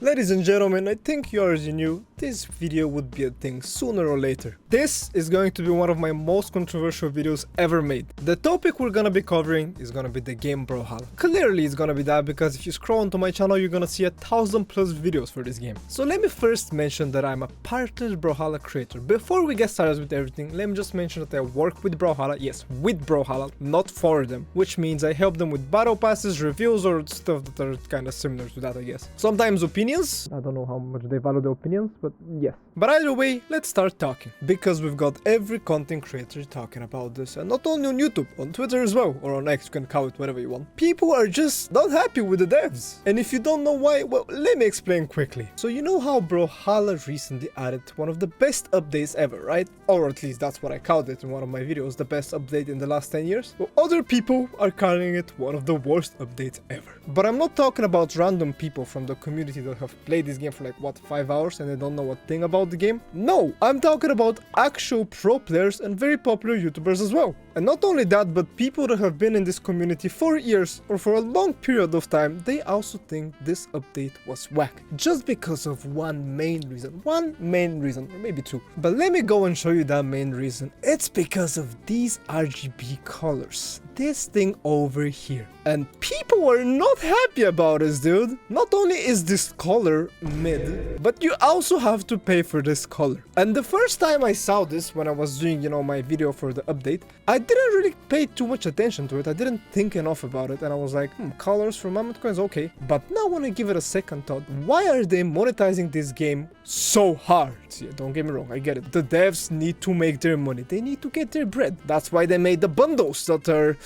Ladies and gentlemen, I think you already knew this video would be a thing sooner or later. This is going to be one of my most controversial videos ever made. The topic we're gonna be covering is gonna be the game Brawlhalla. Clearly it's gonna be that because if you scroll onto my channel you're gonna see 1,000+ videos for this game. So let me first mention that I'm a partner Brawlhalla creator. Before we get started with everything, let me just mention that I work with Brawlhalla, yes, with Brawlhalla, not for them, which means I help them with battle passes, reviews, or stuff that are kind of similar to that, I guess. Sometimes opinions, I don't know how much they value the opinions, but yes. But either way, let's start talking, because we've got every content creator talking about this, and not only on YouTube, on Twitter as well, or on X, you can call it whatever you want. People are just not happy with the devs, and if you don't know why, well, let me explain quickly. So you know how Brawlhalla recently added one of the best updates ever, right? Or at least that's what I called it in one of my videos, the best update in the last 10 years? Well, other people are calling it one of the worst updates ever. But I'm not talking about random people from the community that have played this game for like, what, 5 hours and they don't know a thing about the game? No, I'm talking about actual pro players and very popular YouTubers as well. And not only that, but people that have been in this community for years or for a long period of time, they also think this update was whack. Just because of one main reason, or maybe two. But let me go and show you that main reason. It's because of these RGB colors. This thing over here. And people are not happy about this, dude. Not only is this color mid, but you also have to pay for this color. And the first time I saw this, when I was doing, you know, my video for the update, I didn't really pay too much attention to it. I didn't think enough about it. And I was like, colors for mammoth coins, okay. But now when I give it a second thought, why are they monetizing this game so hard? Yeah, don't get me wrong, I get it. The devs need to make their money. They need to get their bread. That's why they made the bundles that are...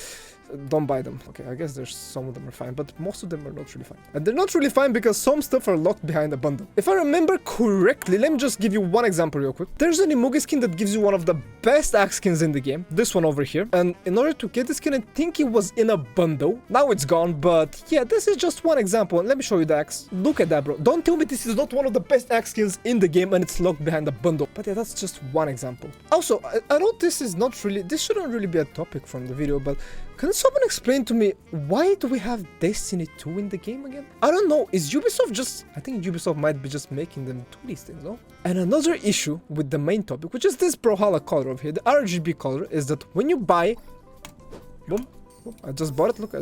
Don't buy them. Okay, I guess there's some of them are fine, but most of them are not really fine. And they're not really fine because some stuff are locked behind a bundle. If I remember correctly, let me just give you one example real quick. There's an emoji skin that gives you one of the best axe skins in the game. This one over here. And in order to get this skin, I think it was in a bundle. Now it's gone, but yeah, this is just one example. And let me show you the axe. Look at that, bro. Don't tell me this is not one of the best axe skins in the game and it's locked behind a bundle. But yeah, that's just one example. Also, I know this shouldn't really be a topic from the video, but can someone explain to me why do we have Destiny 2 in the game again? I don't know, is Ubisoft just... I think Ubisoft might be just making them do these things, no? And another issue with the main topic, which is this Brawlhalla color over here, the RGB color, is that when you buy... Boom. I just bought it. Look,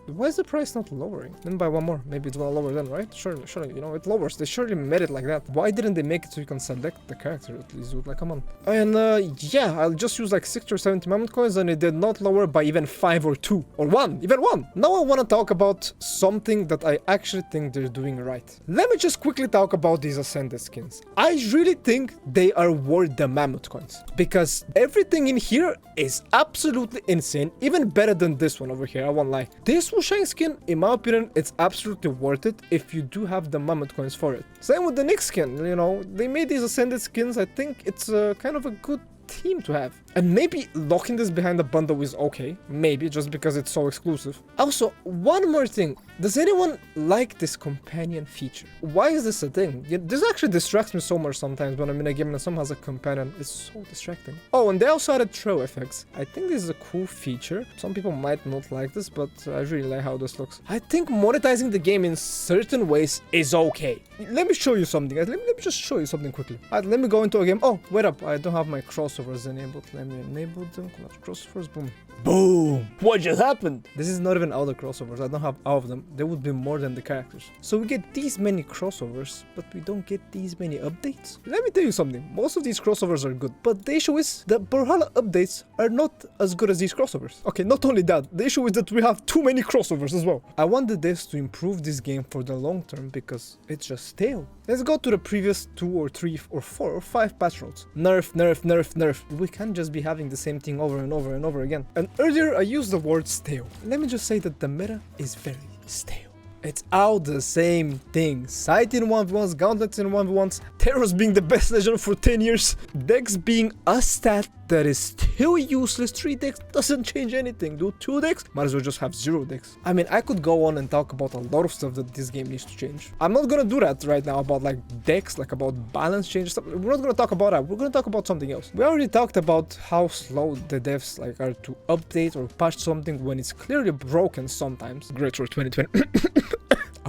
why is the price not lowering? Then buy one more. Maybe it's gonna lower then, right? Surely, you know, it lowers. They surely made it like that. Why didn't they make it so you can select the character at least, dude? Like, come on. And yeah, I'll just use like 60 or 70 mammoth coins and it did not lower by even 5 or 2 or 1, even 1. Now I want to talk about something that I actually think they're doing right. Let me just quickly talk about these Ascended skins. I really think they are worth the mammoth coins because everything in here is absolutely insane, even better than this one over here, I won't lie. This Wushang skin, in my opinion, it's absolutely worth it if you do have the mammoth coins for it. Same with the Nyx skin, you know, they made these Ascended skins. I think it's kind of a good team to have. And maybe locking this behind the bundle is okay, maybe just because it's so exclusive. Also, one more thing, does anyone like this companion feature? Why is this a thing? This actually distracts me so much sometimes when I'm in a game and someone has a companion. It's so distracting. Oh, and they also added trail effects. I think this is a cool feature. Some people might not like this, but I really like how this looks. I think monetizing the game in certain ways is okay. Let me show you something, guys. Let me just show you something quickly. Let me go into a game. Oh, wait up, I don't have my crossovers enabled. Let me enable them. Crossovers, boom. Boom! What just happened? This is not even all the crossovers. I don't have all of them. There would be more than the characters. So we get these many crossovers, but we don't get these many updates. Let me tell you something. Most of these crossovers are good, but the issue is that Brawlhalla updates are not as good as these crossovers. Okay, not only that, the issue is that we have too many crossovers as well. I wanted this to improve this game for the long term because it's just stale. Let's go to the previous 2 or 3 or 4 or 5 patch notes. Nerf, nerf, nerf, nerf. We can't just be having the same thing over and over and over again. And earlier I used the word stale. Let me just say that the meta is very stale. It's all the same thing. Sight in 1v1s, gauntlets in 1v1s, Terrors being the best legend for 10 years, Dex being a stat that is still useless. 3 Dex doesn't change anything, dude. 2 Dex, might as well just have 0 Dex. I mean, I could go on and talk about a lot of stuff that this game needs to change. I'm not gonna do that right now about like Dex, like about balance change stuff. We're not gonna talk about that. We're gonna talk about something else. We already talked about how slow the devs like are to update or patch something when it's clearly broken sometimes. Great for 2020.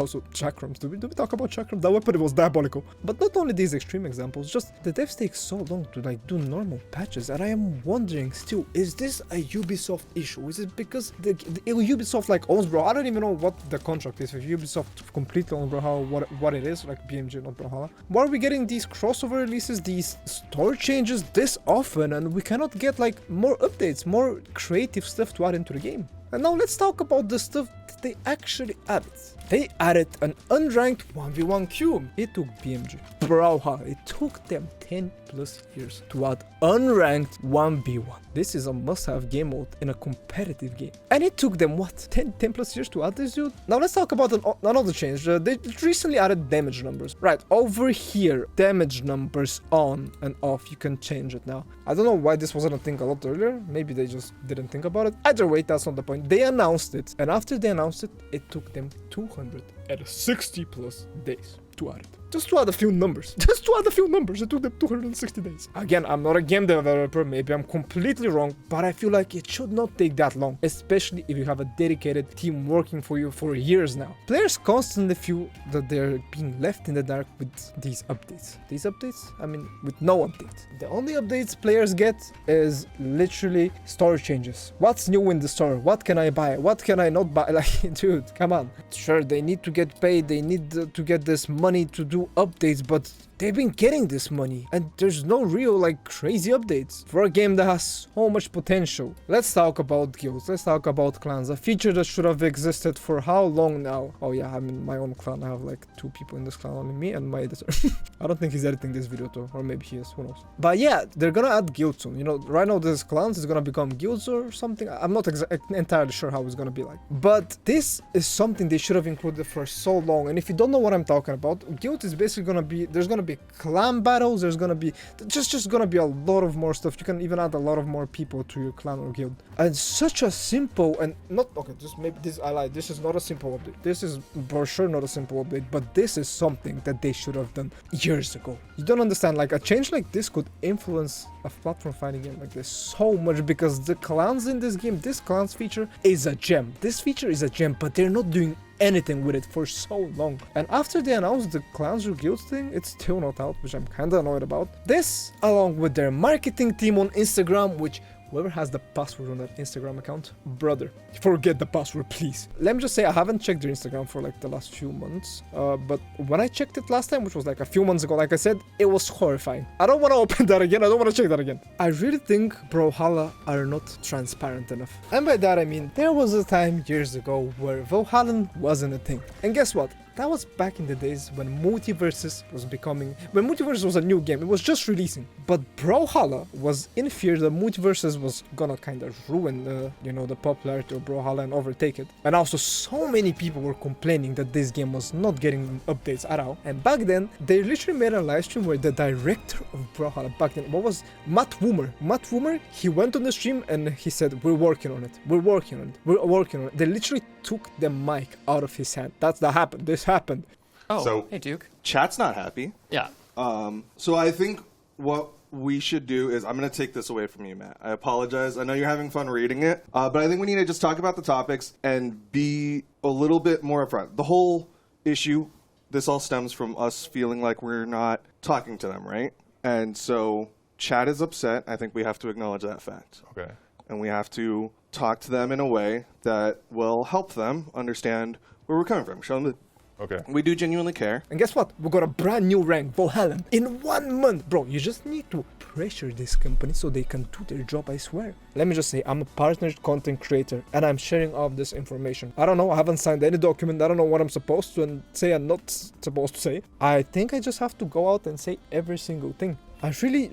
Also, chakrams. Do we talk about chakrams? That weapon was diabolical. But not only these extreme examples, just the devs take so long to like do normal patches, and I am wondering still, is this a Ubisoft issue? Is it because the Ubisoft like owns Brawlhalla? I don't even know what the contract is. If Ubisoft completely owns Brawlhalla, what it is, like BMG, not Brawlhalla. Why are we getting these crossover releases, these story changes this often, and we cannot get like more updates, more creative stuff to add into the game? And now let's talk about the stuff that they actually added. They added an unranked 1v1 cube. It took BMG, Brawlhalla, it took them 10 plus years to add unranked 1v1. This is a must-have game mode in a competitive game. And it took them, what, 10 plus years to add this, dude? Now let's talk about another change. They recently added damage numbers. Right, over here, damage numbers on and off. You can change it now. I don't know why this wasn't a thing a lot earlier. Maybe they just didn't think about it. Either way, that's not the point. They announced it. And after they announced it, it took them 260 plus days to add it. Just to add a few numbers. Just to add a few numbers. It took them 260 days. Again, I'm not a game developer. Maybe I'm completely wrong, but I feel like it should not take that long, especially if you have a dedicated team working for you for years now. Players constantly feel that they're being left in the dark with these updates. These updates? I mean, with no updates. The only updates players get is literally story changes. What's new in the store? What can I buy? What can I not buy? Like, dude, come on. Sure, they need to get paid. They need to get this money to do updates, but they've been getting this money and there's no real like crazy updates for a game that has so much potential. Let's talk about guilds, let's talk about clans, a feature that should have existed for how long now? Oh yeah, I'm in my own clan. I have like 2 people in this clan, only me and my editor. I don't think he's editing this video too, or maybe he is, who knows. But yeah, they're gonna add guilds soon. You know, right now this clans is gonna become guilds or something. I'm not entirely sure how it's gonna be like, but this is something they should have included for so long. And if you don't know what I'm talking about, guild is basically gonna be, there's gonna be clan battles, there's gonna be just gonna be a lot of more stuff. You can even add a lot of more people to your clan or guild. And such a simple and not okay, just maybe this I lied, this is not a simple update. This is for sure not a simple update, but this is something that they should have done years ago. You don't understand, like a change like this could influence a platform fighting game like this so much, because the clans in this game, this clans feature is a gem. This feature is a gem, but they're not doing anything with it for so long. And after they announced the clans or guilds thing, it's still not out, which I'm kinda annoyed about. This, along with their marketing team on Instagram, which whoever has the password on that Instagram account, brother, forget the password, please. Let me just say, I haven't checked their Instagram for like the last few months, but when I checked it last time, which was like a few months ago, like I said, it was horrifying. I don't want to open that again. I don't want to check that again. I really think Brawlhalla are not transparent enough. And by that I mean, there was a time years ago where Valhalla wasn't a thing. And guess what? That was back in the days when Multiverses was when Multiverses was a new game, it was just releasing. But Brawlhalla was in fear that Multiverses was gonna kind of ruin you know, the popularity of Brawlhalla and overtake it. And also so many people were complaining that this game was not getting updates at all. And back then, they literally made a live stream where the director of Brawlhalla back then, what was Matt Woomer, he went on the stream and he said, we're working on it, we're working on it, we're working on it. They literally took the mic out of his hand. That happened. This happened. Oh, so, hey Duke. Chat's not happy. Yeah. So I think what we should do is, I'm going to take this away from you, Matt. I apologize. I know you're having fun reading it, but I think we need to just talk about the topics and be a little bit more upfront. The whole issue, this all stems from us feeling like we're not talking to them, right? And so Chat is upset. I think we have to acknowledge that fact. Okay. And we have to talk to them in a way that will help them understand where we're coming from. Show them that we do genuinely care. And guess what? We got a brand new rank, Valhalla, in 1 month. Bro, you just need to pressure this company so they can do their job, I swear. Let me just say, I'm a partnered content creator and I'm sharing all of this information. I don't know, I haven't signed any document. I don't know what I'm supposed to and say I'm not supposed to say. I think I just have to go out and say every single thing. I really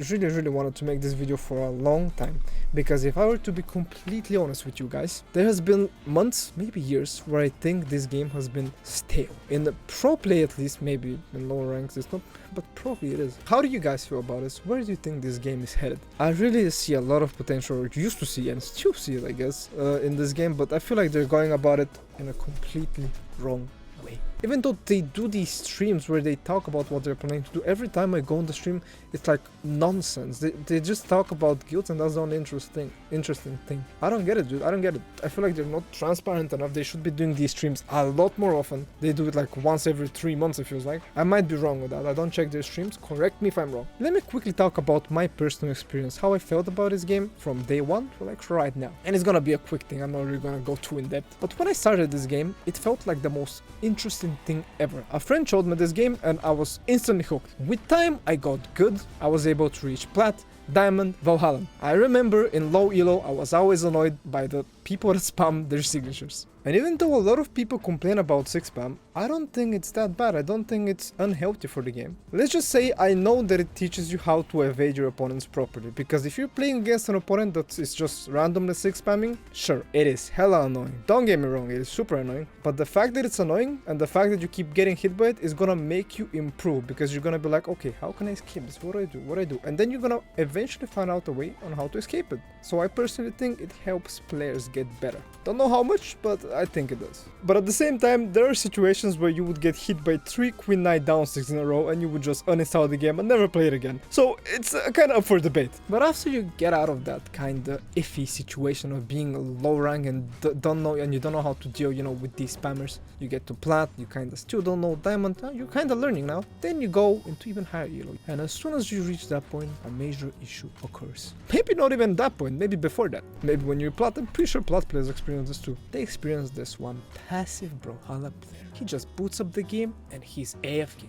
wanted to make this video for a long time, because if I were to be completely honest with you guys, there has been months, maybe years, where I think this game has been stale. In the pro play at least, maybe in lower ranks it's not, but probably it is. How do you guys feel about this? Where do you think this game is headed? I really see a lot of potential, or used to see and still see it, I guess, in this game, but I feel like they're going about it in a completely wrong way. Even though they do these streams where they talk about what they're planning to do, every time I go on the stream, it's like nonsense. They just talk about guilds, and that's the only interesting thing. I don't get it, dude. I don't get it. I feel like they're not transparent enough. They should be doing these streams a lot more often. They do it like once every 3 months, it feels like. I might be wrong with that. I don't check their streams. Correct me if I'm wrong. Let me quickly talk about my personal experience, how I felt about this game from day one to like right now. And it's gonna be a quick thing. I'm not really gonna go too in depth. But when I started this game, it felt like the most interesting thing ever. A friend showed me this game and I was instantly hooked. With time, I got good. I was able to reach Plat, Diamond, Valhalla. I remember in low elo, I was always annoyed by the people that spam their signatures. And even though a lot of people complain about 6 spam, I don't think it's that bad. I don't think it's unhealthy for the game. Let's just say I know that it teaches you how to evade your opponents properly, because if you're playing against an opponent that is just randomly 6 spamming, sure, it is hella annoying. Don't get me wrong, it is super annoying, but the fact that it's annoying and the fact that you keep getting hit by it is gonna make you improve, because you're gonna be like, okay, how can I escape this? What do I do? What do I do? And then you're gonna eventually find out a way on how to escape it. So I personally think it helps players get better. Don't know how much, but I think it does. But at the same time, there are situations where you would get hit by 3 Queen Knight downsticks in a row and you would just uninstall the game and never play it again. So it's kind of up for debate. But after you get out of that kind of iffy situation of being low rank and you don't know how to deal, with these spammers, you get to Plat, you kind of still don't know Diamond, you're kind of learning now. Then you go into even higher elo. And as soon as you reach that point, a major issue occurs. Maybe not even that point, maybe before that. Maybe when you're Plat, I'm pretty sure Plat players experience this too. They experience this one passive Brawlhalla player. He just boots up the game and he's AFK.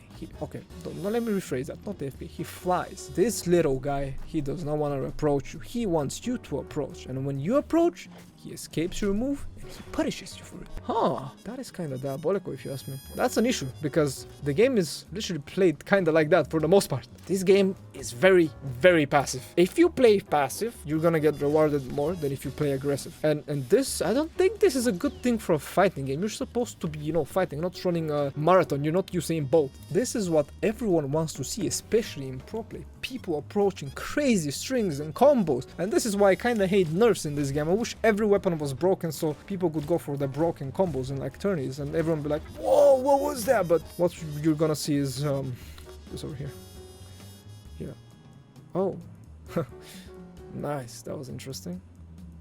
Let me rephrase that, not AFK, he flies. This little guy, he does not want to approach you, he wants you to approach, and when you approach, he escapes your move and he punishes you for it. That is kind of diabolical if you ask me. That's an issue, because the game is literally played kind of like that for the most part. This game is very, very passive. If you play passive, you're gonna get rewarded more than if you play aggressive. And this, I don't think this is a good thing for a fighting game. You're supposed to be, fighting, not running a marathon. You're not Usain Bolt. This is what everyone wants to see, especially in pro play. People approaching crazy strings and combos. And this is why I kind of hate nerfs in this game. I wish every weapon was broken so people could go for the broken combos in like tourneys and everyone be like, whoa, what was that? But what you're gonna see is this over here. Yeah. Oh. Nice, that was interesting.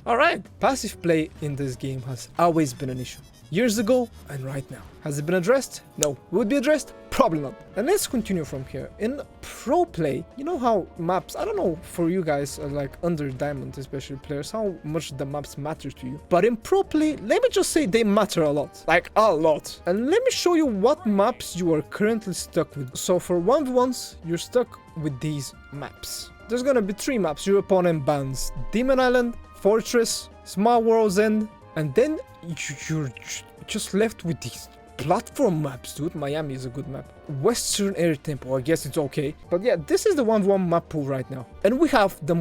Alright, passive play in this game has always been an issue. Years ago and right now. Has it been addressed? No. Would be addressed? Probably not. And let's continue from here. In pro play, you know how maps, I don't know for you guys like under Diamond, especially players, how much the maps matter to you. But in pro play, let me just say they matter a lot. Like a lot. And let me show you what maps you are currently stuck with. So for 1v1s, you're stuck with these maps. There's gonna be 3 maps your opponent bans: Demon Island, Fortress, Small World's End, and then you're just left with these platform maps, dude. Miami is a good map. Western Air Temple, I guess it's okay. But yeah, this is the 1v1 map pool right now. And we have the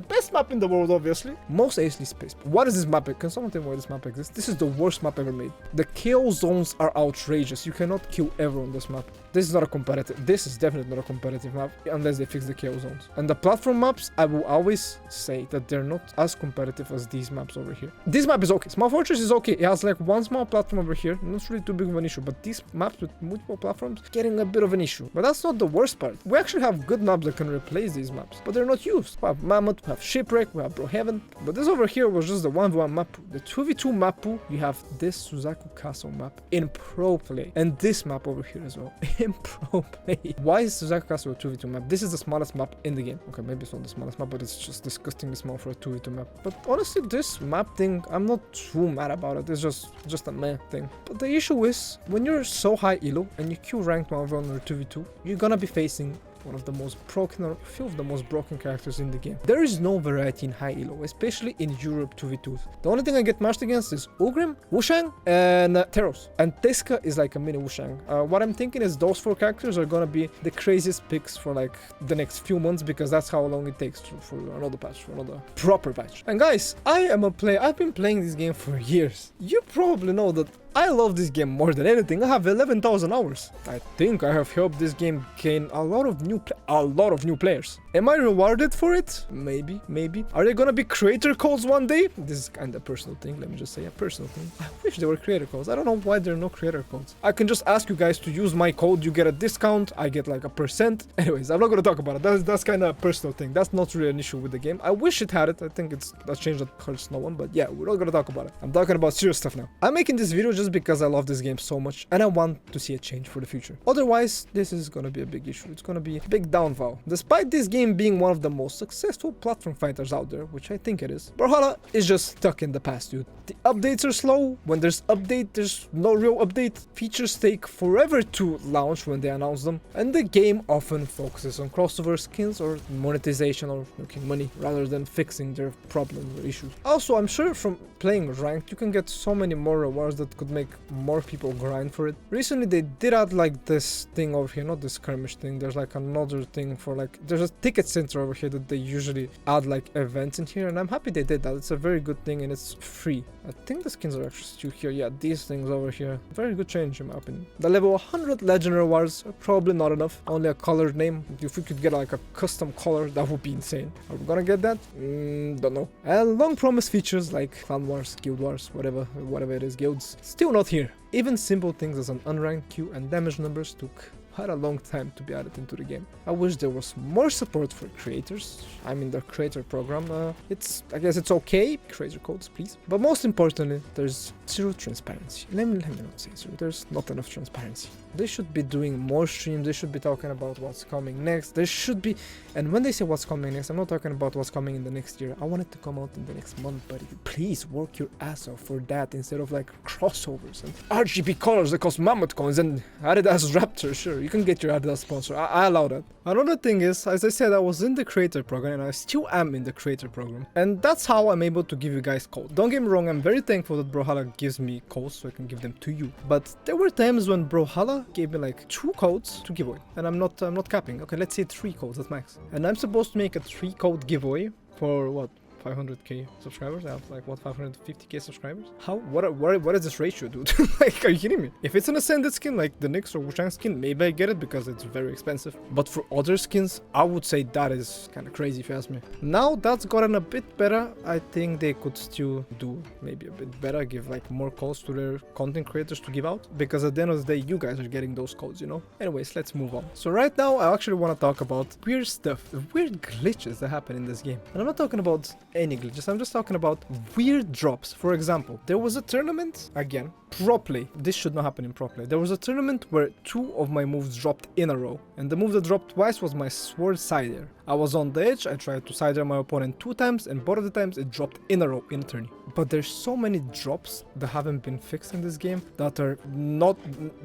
best map in the world, obviously. Most ageless space. What is this map? Can someone tell me why this map exists? This is the worst map ever made. The kill zones are outrageous. You cannot kill ever on this map. This is not a competitive. This is definitely not a competitive map unless they fix the kill zones. And the platform maps, I will always say that they're not as competitive as these maps over here. This map is okay. Small Fortress is okay. It has like one small platform over here. Not really too big of an issue. But these maps with multiple platforms, getting a bit of an issue. But that's not the worst part. We actually have good maps that can replace these maps, but they're not used. We have Mammoth, we have Shipwreck, we have Brawlhalla. But this over here was just the 1v1 map pool. The 2v2 map pool, you have this Suzaku Castle map in pro play. And this map over here as well. In pro play. Why is Suzaku Castle a 2v2 map? This is the smallest map in the game. Okay, maybe it's not the smallest map, but it's just disgustingly small for a 2v2 map. But honestly, this map thing, I'm not too mad about it. It's just a meh thing. But the issue is, when you're so high elo and you queue ranked 1v1 or 2v2, you're gonna be facing one of the most broken, or a few of the most broken characters in the game. There is no variety in high elo, especially in Europe 2v2s. The only thing I get matched against is Ugrim, Wushang, and Teros. And Teska is like a mini Wushang. What I'm thinking is those 4 characters are gonna be the craziest picks for like the next few months, because that's how long it takes for another patch, for another proper patch. And guys, I am a player. I've been playing this game for years. You probably know that I love this game more than anything. I have 11,000 hours. I think I have helped this game gain a lot of new players. Am I rewarded for it? Maybe, maybe. Are there gonna be creator codes one day? This is kind of a personal thing. Let me just say a personal thing. I wish there were creator codes. I don't know why there are no creator codes. I can just ask you guys to use my code. You get a discount. I get like a %. Anyways, I'm not gonna talk about it. That's kind of a personal thing. That's not really an issue with the game. I wish it had it. I think it's a change that hurts no one. But yeah, we're not gonna talk about it. I'm talking about serious stuff now. I'm making this video just because I love this game so much and I want to see a change for the future. Otherwise, this is gonna be a big issue. It's gonna be a big downfall. Despite this game being one of the most successful platform fighters out there, which I think it is, Brawlhalla is just stuck in the past, dude. The updates are slow. When there's update, there's no real update. Features take forever to launch when they announce them, and the game often focuses on crossover skins or monetization or making money rather than fixing their problems or issues. Also, I'm sure from playing ranked, you can get so many more rewards that could make more people grind for it. Recently, they did add like this thing over here, not this skirmish thing. There's like another thing for like, there's a ticket center over here that they usually add like events in here, and I'm happy they did that. It's a very good thing and it's free. I think the skins are actually still here. Yeah, these things over here. Very good change in my opinion. The level 100 legend rewards are probably not enough. Only a colored name. If we could get like a custom color, that would be insane. Are we gonna get that? Don't know. And long promised features like clan wars, guild wars, whatever it is, guilds, still not here. Even simple things as an unranked queue and damage numbers took quite a long time to be added into the game. I wish there was more support for creators. I mean, the creator program, I guess it's okay. Creator codes, please. But most importantly, there's zero transparency. Let me not say zero. There's not enough transparency. They should be doing more streams. They should be talking about what's coming next. There should be, and when they say what's coming next, I'm not talking about what's coming in the next year. I want it to come out in the next month, buddy. Please work your ass off for that instead of like crossovers and RGB colors that cost mammoth coins and Adidas Raptor. Sure, you can get your Adidas sponsor. I allow that. Another thing is, as I said, I was in the creator program and I still am in the creator program. And that's how I'm able to give you guys codes. Don't get me wrong, I'm very thankful that Brawlhalla gives me codes so I can give them to you. But there were times when Brawlhalla gave me like 2 codes to give away. And I'm not capping. Okay, let's say 3 codes at max. And I'm supposed to make a 3 code giveaway for what? 500k subscribers. I have like what, 550k subscribers? How? What is this ratio, dude? Like, are you kidding me? If it's an ascended skin like the Nyx or Wushang skin, maybe I get it because it's very expensive. But for other skins, I would say that is kind of crazy if you ask me. Now that's gotten a bit better. I think they could still do maybe a bit better, give like more codes to their content creators to give out, because at the end of the day, you guys are getting those codes, you know? Anyways, let's move on. So right now, I actually want to talk about weird stuff, weird glitches that happen in this game. And I'm not talking about any glitches, I'm just talking about weird drops. For example, there was a tournament, again, pro play. This should not happen in pro play. There was a tournament where 2 of my moves dropped in a row, and the move that dropped twice was my sword side air. I was on the edge, I tried to side air my opponent 2 times, and both of the times it dropped in a row in a tourney. But there's so many drops that haven't been fixed in this game that are not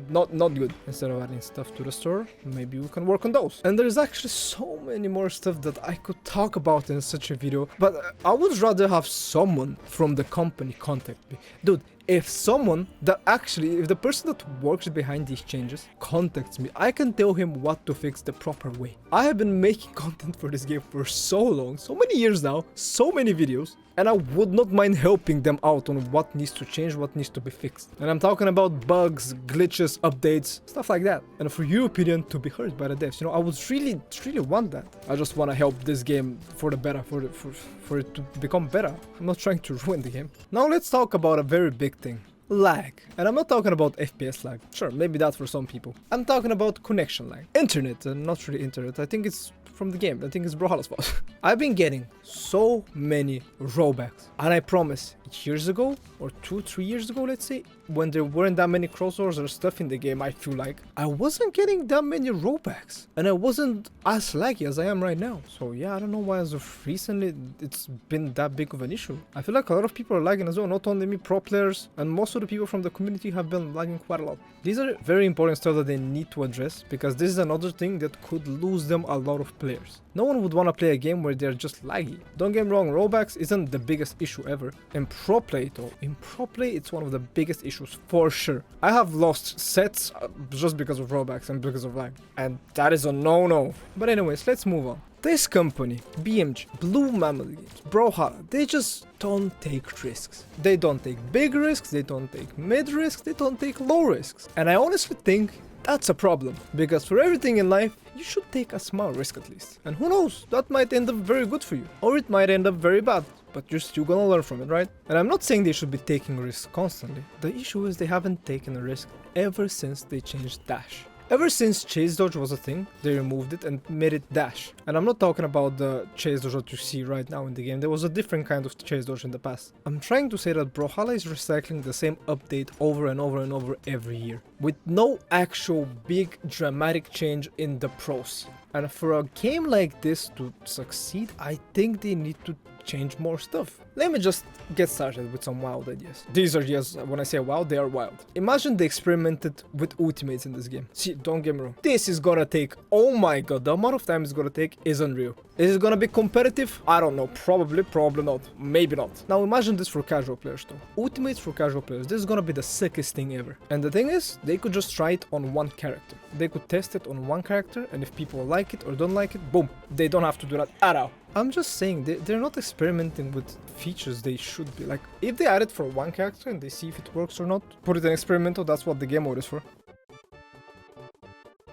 good. Instead of adding stuff to the store, maybe we can work on those. And there's actually so many more stuff that I could talk about in such a video, but I would rather have someone from the company contact me. Dude, if someone that actually, if the person that works behind these changes contacts me, I can tell him what to fix the proper way. I have been making content for this game for so long, so many years now, so many videos, and I would not mind helping them out on what needs to change, what needs to be fixed. And I'm talking about bugs, glitches, updates, stuff like that. And for your opinion to be heard by the devs, you know, I would really want that. I just want to help this game for the better, for it to become better. I'm not trying to ruin the game. Now let's talk about a very big thing. Lag. And I'm not talking about FPS lag. Sure, maybe that's for some people. I'm talking about connection lag. Internet, and not really internet. I think it's from the game. I think it's Brawlhalla's fault. I've been getting so many rollbacks. And I promise, years ago, or 2-3 years ago, let's say, when there weren't that many crossovers or stuff in the game, I feel like I wasn't getting that many rollbacks. And I wasn't as laggy as I am right now. So yeah, I don't know why as of recently it's been that big of an issue. I feel like a lot of people are lagging as well. Not only me, pro players, and most of the people from the community have been lagging quite a lot. These are very important stuff that they need to address, because this is another thing that could lose them a lot of players. No one would want to play a game where they're just laggy. Don't get me wrong, rollbacks isn't the biggest issue ever. In pro play though, it's one of the biggest issues issues, for sure. I have lost sets just because of rollbacks and because of lag. And that is a no-no. But anyways, let's move on. This company, BMG, Blue Mammoth Games, Brawlhalla, they just don't take risks. They don't take big risks, they don't take mid risks, they don't take low risks. And I honestly think that's a problem, because for everything in life, you should take a small risk at least. And who knows, that might end up very good for you, or it might end up very bad, but you're still gonna learn from it, right? And I'm not saying they should be taking risks constantly. The issue is they haven't taken a risk ever since they changed dash. Ever since chase dodge was a thing, they removed it and made it dash. And I'm not talking about the chase dodge that you see right now in the game. There was a different kind of chase dodge in the past. I'm trying to say that Brawlhalla is recycling the same update over and over and over every year, with no actual big dramatic change in the pros. And for a game like this to succeed, I think they need to change more stuff. Let me just get started with some wild ideas. These are just, when I say wild, they are wild. Imagine they experimented with ultimates in this game. See, don't get me wrong. This is gonna take, oh my god, the amount of time it's gonna take is unreal. Is it gonna be competitive? I don't know. Probably not. Maybe not. Now imagine this for casual players though. Ultimates for casual players. This is gonna be the sickest thing ever. And the thing is, they could just try it on one character. They could test it on one character, and if people like it or don't like it, boom. They don't have to do that at all. I'm just saying, they're not experimenting with features they should be. Like, if they add it for one character and they see if it works or not, put it in experimental, that's what the game mode is for.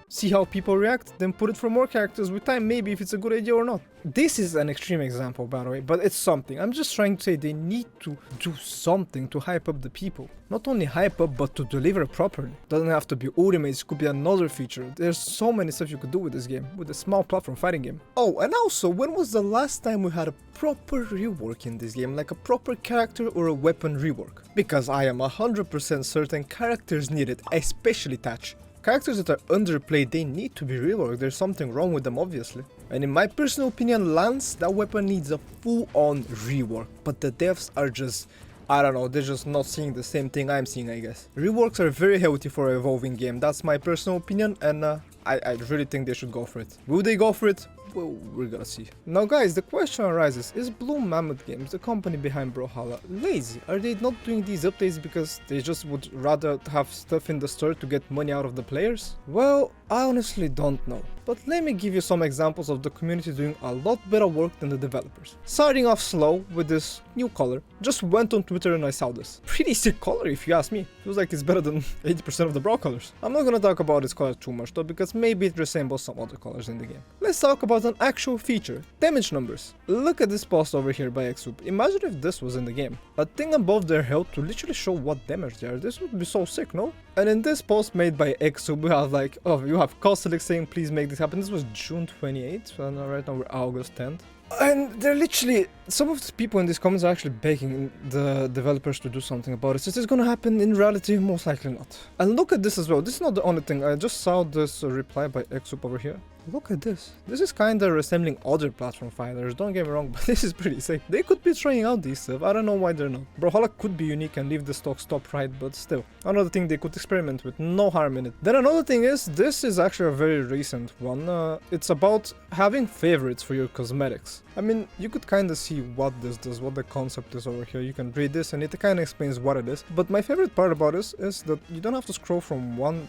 See how people react, then put it for more characters with time, maybe if it's a good idea or not. This is an extreme example, by the way, but it's something. I'm just trying to say they need to do something to hype up the people. Not only hype up, but to deliver properly. Doesn't have to be ultimates, it could be another feature. There's so many stuff you could do with this game, with a small platform fighting game. Oh, and also, when was the last time we had a proper rework in this game, like a proper character or a weapon rework? Because I am 100% certain characters need it, especially Thatch. Characters that are underplayed, they need to be reworked. There's something wrong with them, obviously. And in my personal opinion, Lance, that weapon needs a full-on rework. But the devs are just, I don't know, they're just not seeing the same thing I'm seeing, I guess. Reworks are very healthy for an evolving game. That's my personal opinion, and I really think they should go for it. Will they go for it? Well, we're gonna see. Now guys, the question arises, is Blue Mammoth Games, the company behind Brawlhalla, lazy? Are they not doing these updates because they just would rather have stuff in the store to get money out of the players? Well, I honestly don't know. But let me give you some examples of the community doing a lot better work than the developers. Starting off slow with this new color. Just went on Twitter and I saw this. Pretty sick color if you ask me. Feels like it's better than 80% of the Brawl colors. I'm not gonna talk about this color too much though, because maybe it resembles some other colors in the game. Let's talk about an actual feature. Damage numbers. Look at this post over here by Xsub. Imagine if this was in the game. A thing above their health to literally show what damage they are. This would be so sick, no? And in this post made by Xsub, we have like, oh, you have Kosalik saying please make this happen. This was June 28th, and right now we're August 10th. And they're literally, some of the people in these comments are actually begging the developers to do something about it. Is this gonna happen in reality? Most likely not. And look at this as well. This is not the only thing. I just saw this reply by Xsub over here. Look at this. This is kinda resembling other platform fighters, don't get me wrong, but this is pretty sick. They could be trying out these stuff, I don't know why they're not. Brawlhalla could be unique and leave the stock stop right, but still. Another thing they could experiment with, no harm in it. Then another thing is, this is actually a very recent one. It's about having favorites for your cosmetics. I mean, you could kinda see what this does, what the concept is over here. You can read this and it kinda explains what it is. But my favorite part about this is that you don't have to scroll from one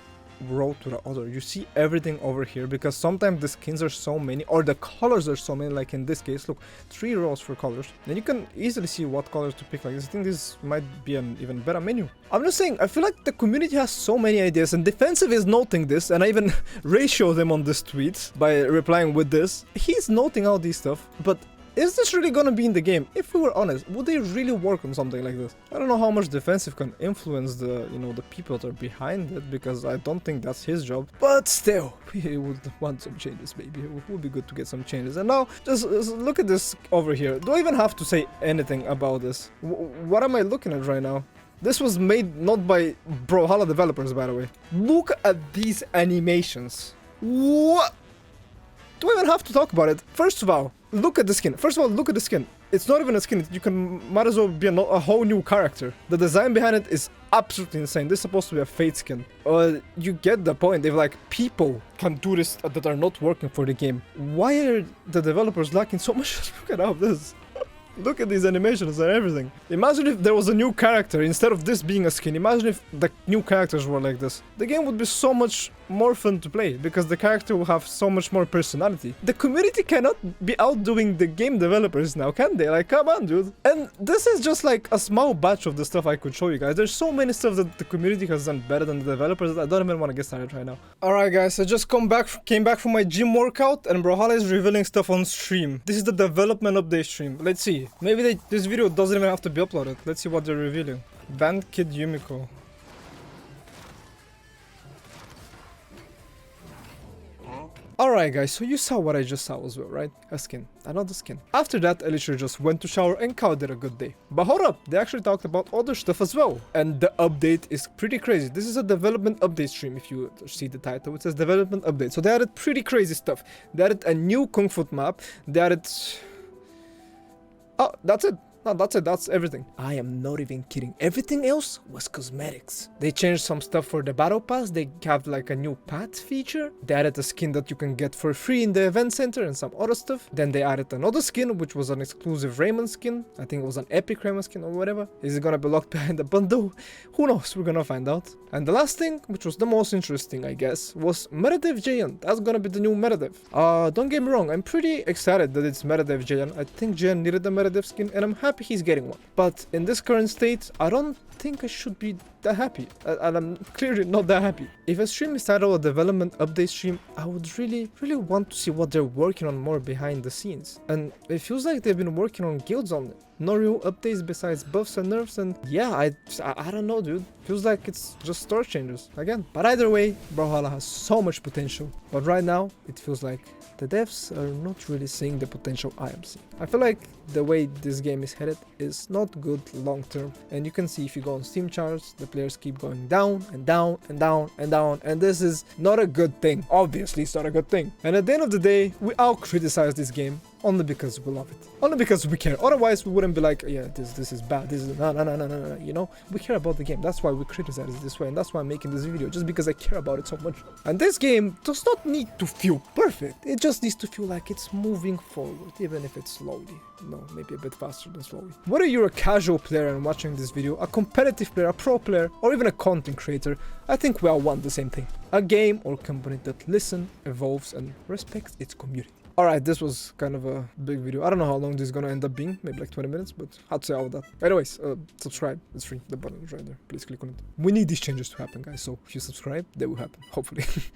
row to the other. You see everything over here, because sometimes the skins are so many, or the colors are so many, like in this case, look, 3 rows for colors. Then you can easily see what colors to pick like this. I think this might be an even better menu. I'm just saying, I feel like the community has so many ideas, and Defensive is noting this, and I even ratioed him on this tweet by replying with this. He's noting all these stuff, but is this really gonna be in the game? If we were honest, would they really work on something like this? I don't know how much Defensive can influence the, the people that are behind it, because I don't think that's his job. But still, we would want some changes, maybe. It would be good to get some changes. And now, just look at this over here. Don't even have to say anything about this. What am I looking at right now? This was made not by Brawlhalla developers, by the way. Look at these animations. What? Do I even have to talk about it? First of all, look at the skin. First of all, look at the skin. It's not even a skin. You might as well be a whole new character. The design behind it is absolutely insane. This is supposed to be a Fate skin. You get the point. If like people can do this that are not working for the game, why are the developers lacking so much? Look at all this. Look at these animations and everything. Imagine if there was a new character instead of this being a skin. Imagine if the new characters were like this. The game would be so much more fun to play because the character will have so much more personality. The community cannot be outdoing the game developers now, can they? Like, come on, dude. And this is just like a small batch of the stuff I could show you guys. There's so many stuff that the community has done better than the developers that I don't even want to get started right now. Alright guys, I just came back from my gym workout and Brawlhalla is revealing stuff on stream. This is the development update stream. Let's see. Maybe this video doesn't even have to be uploaded. Let's see what they're revealing. Band Kid Yumiko. Alright guys, so you saw what I just saw as well, right? A skin. Another skin. After that, I literally just went to shower and called it a good day. But hold up, they actually talked about other stuff as well. And the update is pretty crazy. This is a development update stream, if you see the title. It says development update. So they added pretty crazy stuff. They added a new Kung Fu map. They added... Oh, that's it. No, that's it, that's everything. I am not even kidding. Everything else was cosmetics. They changed some stuff for the battle pass. They have like a new path feature. They added a skin that you can get for free in the event center and some other stuff. Then they added another skin, which was an exclusive Raymond skin. I think it was an epic Raymond skin or whatever. Is it gonna be locked behind the bundle? Who knows, we're gonna find out. And the last thing, which was the most interesting, I guess, was Metadev Jayan. That's gonna be the new Metadev. Don't get me wrong, I'm pretty excited that it's Metadev Jayan. I think Jayan needed a Metadev skin and I'm happy he's getting one. But in this current state, I don't think I should be that happy. And I'm clearly not that happy. If a stream is titled a development update stream, I would really want to see what they're working on more behind the scenes. And it feels like they've been working on guilds on it. No real updates besides buffs and nerfs, and yeah, I don't know, dude. Feels like it's just store changes again. But either way, Brawlhalla has so much potential. But right now, it feels like the devs are not really seeing the potential I am seeing. I feel like the way this game is headed is not good long term. And you can see if you go on Steam charts, the players keep going down and down and down and down. And this is not a good thing. Obviously, it's not a good thing. And at the end of the day, we all criticize this game only because we love it. Only because we care. Otherwise, we wouldn't be like, yeah, this is bad. This is no. You know, we care about the game. That's why we criticize it this way. And that's why I'm making this video, just because I care about it so much. And this game does not need to feel perfect. It just needs to feel like it's moving forward, even if it's slowly. No, maybe a bit faster than slowly. Whether you're a casual player and watching this video, a competitive player, a pro player, or even a content creator, I think we all want the same thing. A game or company that listens, evolves, and respects its community. Alright, this was kind of a big video. I don't know how long this is gonna end up being, maybe like 20 minutes, but I'd say all of that. Anyways, subscribe, it's free, the button is right there, please click on it. We need these changes to happen, guys, so if you subscribe, they will happen, hopefully.